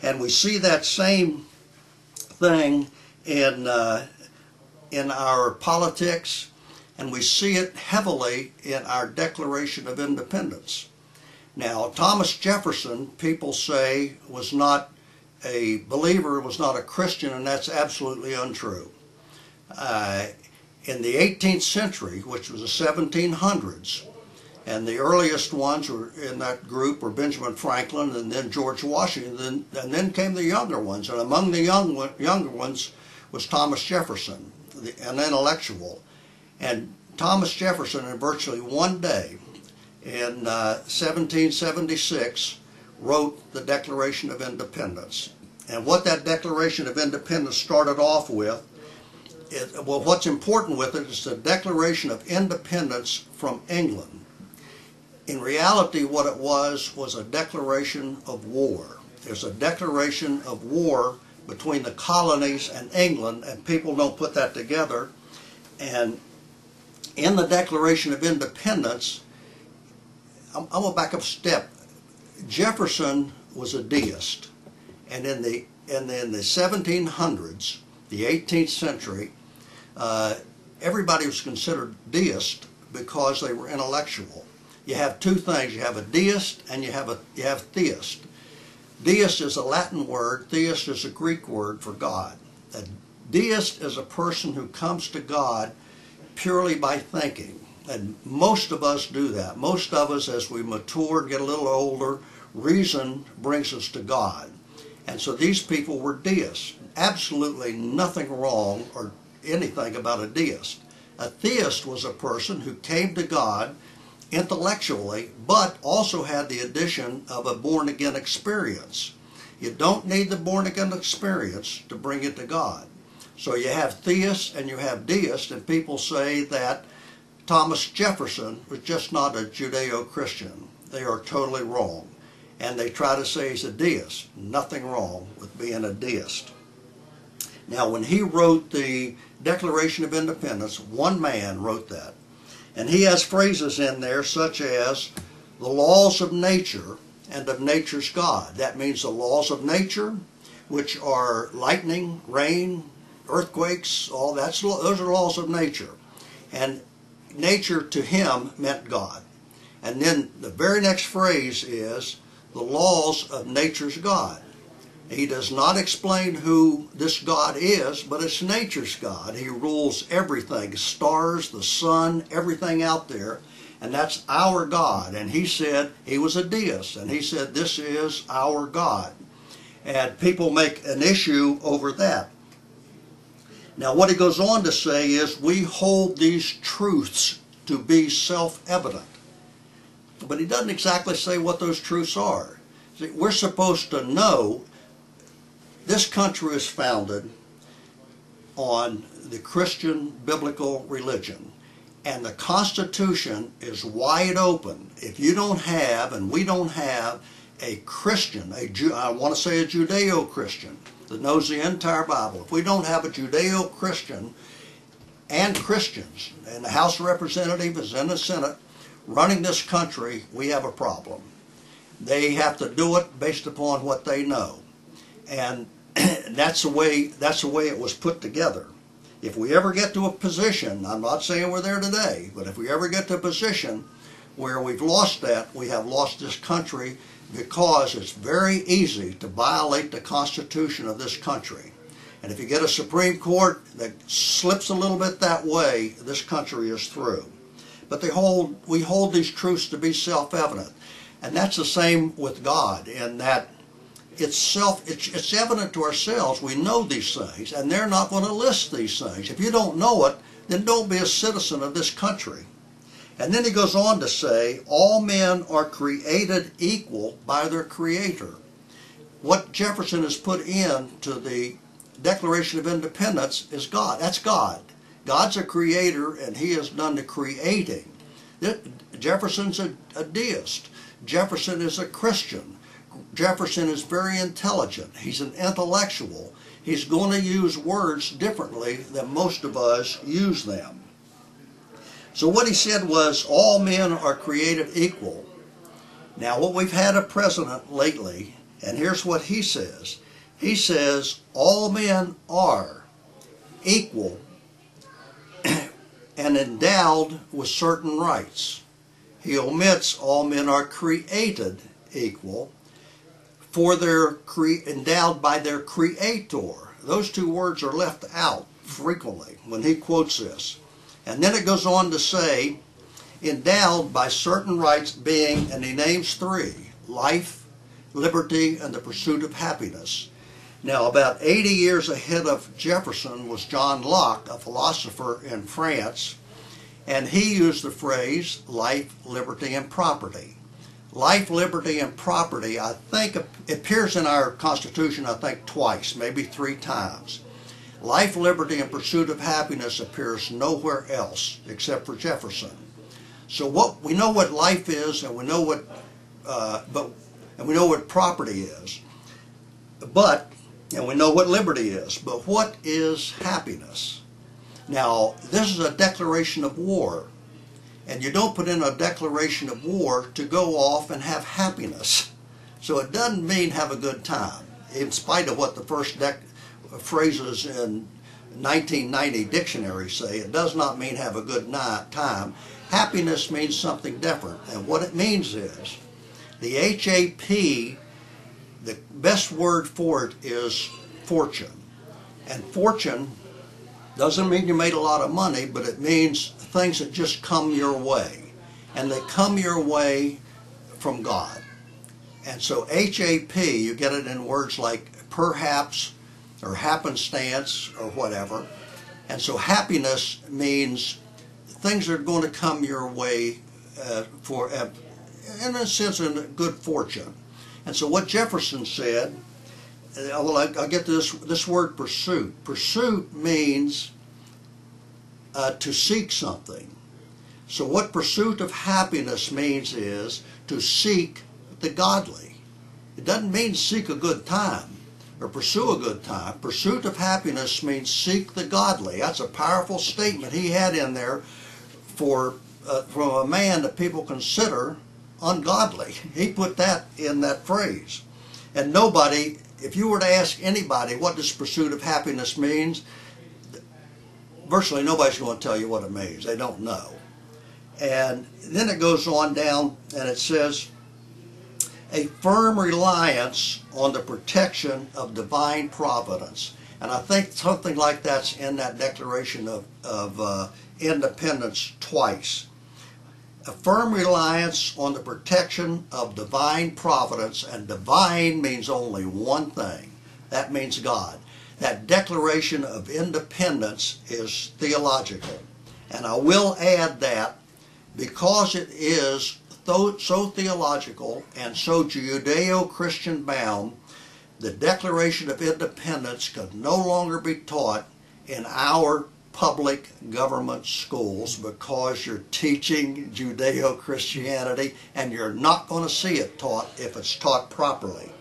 And we see that same thing in our politics, and we see it heavily in our Declaration of Independence. Now, Thomas Jefferson, people say, was not a believer, was not a Christian, and that's absolutely untrue. In the 18th century, which was the 1700s, and the earliest ones were in that group were Benjamin Franklin and then George Washington, and then came the younger ones. And among the younger ones was Thomas Jefferson, an intellectual. And Thomas Jefferson, in virtually one day, in 1776, wrote the Declaration of Independence. And what that Declaration of Independence started off with, well, what's important with it is the Declaration of Independence from England. In reality, what it was a declaration of war. There's a declaration of war between the colonies and England, and people don't put that together. And in the Declaration of Independence, I'm going to back up a step. Jefferson was a deist, and in the 1700s, the 18th century, everybody was considered deist because they were intellectual. You have two things. You have a deist and you have theist. Deist is a Latin word. Theist is a Greek word for God. A deist is a person who comes to God purely by thinking. And most of us do that. Most of us, as we mature and get a little older, reason brings us to God. And so these people were deists. Absolutely nothing wrong or anything about a deist. A theist was a person who came to God intellectually, but also had the addition of a born-again experience. You don't need the born-again experience to bring you to God. So you have theists and you have deists, and people say that Thomas Jefferson was just not a Judeo-Christian. They are totally wrong. And they try to say he's a deist. Nothing wrong with being a deist. Now, when he wrote the Declaration of Independence, one man wrote that. And he has phrases in there such as the laws of nature and of nature's God. That means the laws of nature, which are lightning, rain, earthquakes, all that. Those are laws of nature. And nature to him meant God. And then the very next phrase is the laws of nature's God. He does not explain who this God is, but it's nature's God. He rules everything, stars, the sun, everything out there, and that's our God. And he said, he was a deist, and he said, this is our God. And people make an issue over that. Now what he goes on to say is, we hold these truths to be self-evident. But he doesn't exactly say what those truths are. See, we're supposed to know this country is founded on the Christian biblical religion, and the Constitution is wide open. If you don't have, and we don't have, a Christian, I want to say a Judeo-Christian that knows the entire Bible, if we don't have a Judeo-Christian and Christians, and the House of Representatives and the Senate running this country, we have a problem. They have to do it based upon what they know. And that's the way it was put together. If we ever get to a position, I'm not saying we're there today, but if we ever get to a position where we've lost that, we have lost this country, because it's very easy to violate the Constitution of this country. And if you get a Supreme Court that slips a little bit that way, this country is through. But we hold these truths to be self-evident. And that's the same with God, in that it's evident to ourselves. We know these things, and they're not going to list these things. If you don't know it, then don't be a citizen of this country. And then he goes on to say, all men are created equal by their Creator. What Jefferson has put into the Declaration of Independence is God. That's God. God's a creator, and he has done the creating. Jefferson's a deist. Jefferson is a Christian. Jefferson is very intelligent. He's an intellectual. He's going to use words differently than most of us use them. So what he said was, all men are created equal. Now what we've had a president lately, And here's what he says. He says, all men are equal and endowed with certain rights. He omits all men are created equal, for they're endowed by their creator. Those two words are left out frequently when he quotes this. And then it goes on to say, endowed by certain rights being, and he names three: life, liberty, and the pursuit of happiness. Now, about 80 years ahead of Jefferson was John Locke, a philosopher in France, and he used the phrase life, liberty, and property. Life, liberty, and property, I think, appears in our Constitution, I think, twice, maybe 3 times. Life, liberty, and pursuit of happiness appears nowhere else except for Jefferson. So we know what life is, and we know what property is, and we know what liberty is. But what is happiness? Now, this is a declaration of war. And you don't put in a declaration of war to go off and have happiness. So it doesn't mean have a good time, in spite of what the first phrases in 1990 dictionary say. It does not mean have a good time. Happiness means something different. And what it means is, the HAP, the best word for it is fortune. And fortune doesn't mean you made a lot of money, but it means things that just come your way. And they come your way from God. And so HAP, you get it in words like perhaps or happenstance or whatever. And so happiness means things are going to come your way in a sense, in good fortune. And so what Jefferson said, well, I'll get to this word pursuit. Pursuit means to seek something. So what pursuit of happiness means is to seek the godly. It doesn't mean seek a good time or pursue a good time. Pursuit of happiness means seek the godly. That's a powerful statement he had in there from a man that people consider ungodly. He put that in that phrase. And nobody, if you were to ask anybody what does pursuit of happiness means, virtually nobody's going to tell you what it means. They don't know. And then it goes on down and it says, a firm reliance on the protection of divine providence. And I think something like that's in that Declaration of Independence twice. A firm reliance on the protection of divine providence, and divine means only one thing. That means God. That Declaration of Independence is theological. And I will add that because it is so theological and so Judeo-Christian bound, the Declaration of Independence could no longer be taught in our public government schools because you're teaching Judeo-Christianity, and you're not going to see it taught if it's taught properly.